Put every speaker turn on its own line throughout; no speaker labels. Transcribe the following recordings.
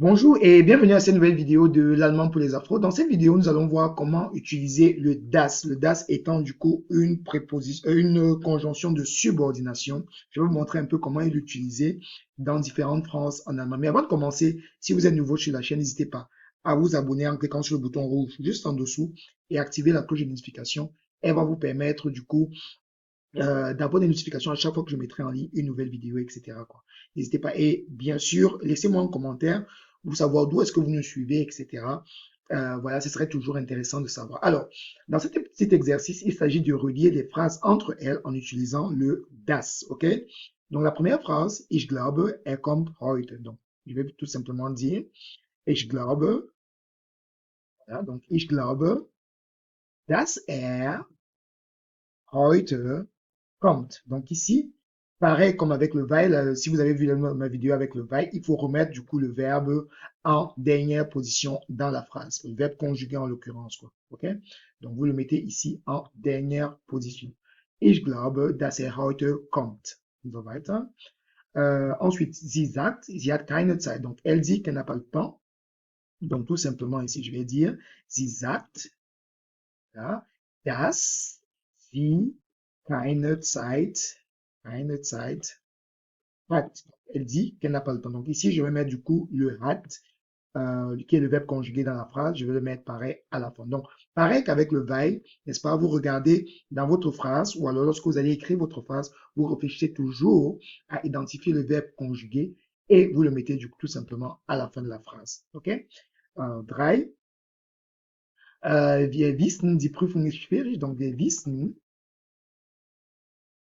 Bonjour et bienvenue à cette nouvelle vidéo de l'allemand pour les afros. Dans cette vidéo, nous allons voir comment utiliser le das. Le das étant du coup une préposition, une conjonction de subordination. Je vais vous montrer un peu comment l'utiliser dans différentes phrases en allemand. Mais avant de commencer, si vous êtes nouveau sur la chaîne, n'hésitez pas à vous abonner en cliquant sur le bouton rouge juste en dessous et activer la cloche de notification. Elle va vous permettre du coup d'avoir des notifications à chaque fois que je mettrai en ligne une nouvelle vidéo, etc., quoi. N'hésitez pas. Et bien sûr, laissez-moi un commentaire pour savoir d'où est-ce que vous nous suivez, etc. Voilà, ce serait toujours intéressant de savoir. Alors, dans cet petit exercice, il s'agit de relier les phrases entre elles en utilisant le das, ok? Donc, la première phrase, ich glaube, er kommt heute. Donc, je vais tout simplement dire, ich glaube, voilà, donc, ich glaube, dass er heute kommt. Donc ici, pareil comme avec le weil, si vous avez vu ma vidéo avec le weil, il faut remettre du coup le verbe en dernière position dans la phrase, le verbe conjugué en l'occurrence, quoi. Ok? Donc vous le mettez ici en dernière position. Ich glaube, dass er heute kommt. Und so weiter. Ensuite, sie sagt, sie hat keine Zeit. Donc elle dit qu'elle n'a pas le temps. Donc tout simplement ici, je vais dire, sie sagt, ja, dass sie keine Zeit hat. Elle dit qu'elle n'a pas le temps. Donc ici, je vais mettre du coup le hat, qui est le verbe conjugué dans la phrase. Je vais le mettre pareil à la fin. Donc, pareil qu'avec le weil, n'est-ce pas? Vous regardez dans votre phrase, ou alors lorsque vous allez écrire votre phrase, vous réfléchissez toujours à identifier le verbe conjugué et vous le mettez du coup tout simplement à la fin de la phrase. OK? Drei. Wir wissen, die Prüfung ist schwierig. Donc, wir wissen,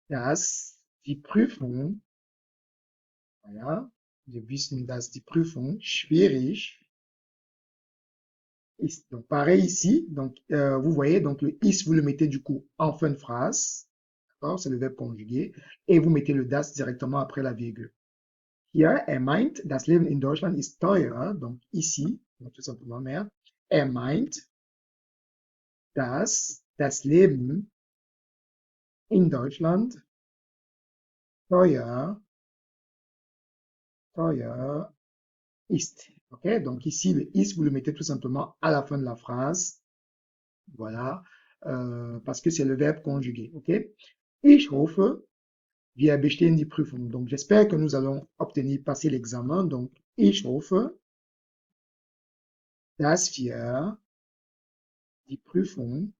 dass die Prüfung, voilà, wir wissen, dass die Prüfung schwierig ist. Donc, pareil ici. Donc, vous voyez, donc le is, vous le mettez du coup en fin de phrase. D'accord? C'est le verbe conjugué. Et vous mettez le das directement après la virgule. Hier, meint, das Leben in Deutschland ist teuer. Donc, ici, donc tout simplement, mehr. Meint, dass das Leben in Deutschland teuer, teuer ist. OK? Donc ici, le ist, vous le mettez tout simplement à la fin de la phrase. Voilà. Parce que c'est le verbe conjugué. OK? Ich hoffe, wir bestehen die Prüfung. Donc j'espère que nous allons obtenir, passer l'examen. Donc ich hoffe, dass wir die Prüfung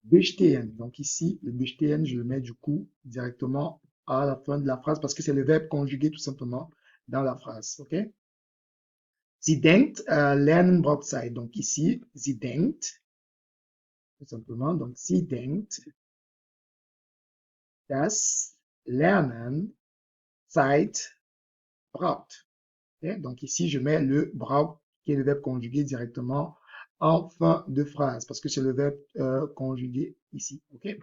bestehen. Donc ici, le bestehen, je le mets du coup directement à la fin de la phrase parce que c'est le verbe conjugué tout simplement dans la phrase. OK? Sie denkt, lernen braucht Zeit. Donc ici, sie denkt, tout simplement, donc sie denkt, dass Lernen Zeit braucht. Okay? Donc ici, je mets le braucht, qui est le verbe conjugué directement en fin de phrase, parce que c'est le verbe conjugué ici. Okay?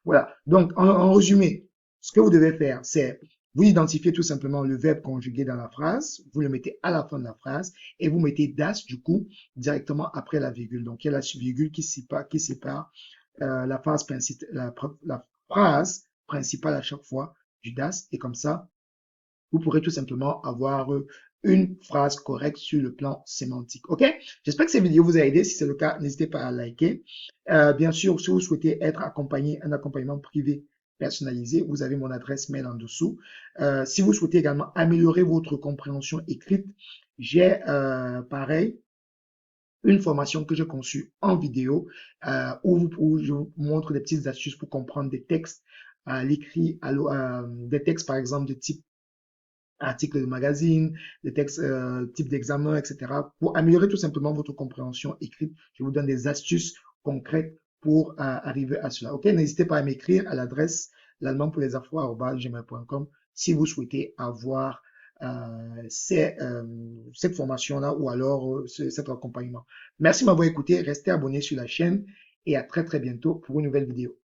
Voilà. Donc, en résumé, ce que vous devez faire, c'est vous identifiez tout simplement le verbe conjugué dans la phrase, vous le mettez à la fin de la phrase et vous mettez das du coup directement après la virgule. Donc il y a la virgule qui sépare la phrase principale, la phrase principale à chaque fois du das et comme ça vous pourrez tout simplement avoir une phrase correcte sur le plan sémantique. OK? J'espère que cette vidéo vous a aidé. Si c'est le cas, n'hésitez pas à liker. Bien sûr, si vous souhaitez être accompagné, un accompagnement privé personnalisé, vous avez mon adresse mail en dessous. Si vous souhaitez également améliorer votre compréhension écrite, j'ai pareil une formation que j'ai conçue en vidéo où je vous montre des petites astuces pour comprendre des textes à l'écrit, des textes par exemple de type articles de magazine, des textes type d'examen, etc. Pour améliorer tout simplement votre compréhension écrite, je vous donne des astuces concrètes pour arriver à cela. Ok, n'hésitez pas à m'écrire à l'adresse l'allemand pour les afro@gmail.com si vous souhaitez avoir cette formation-là ou alors cet accompagnement. Merci de m'avoir écouté, restez abonné sur la chaîne et à très très bientôt pour une nouvelle vidéo.